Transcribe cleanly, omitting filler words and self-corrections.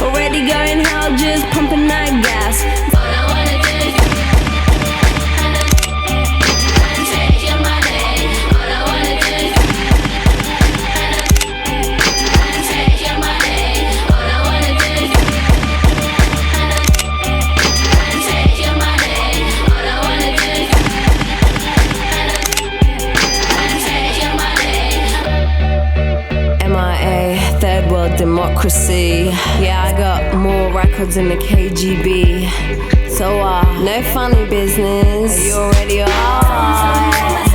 Already going hell, just pumping that gas. All I wanna do is and take your money. All I wanna do is and take your money. All I wanna do is and take your money. All I wanna do is and take your money. MIA, third world democracy. Yeah, I got more records than the KGB. So no funny business. You already are.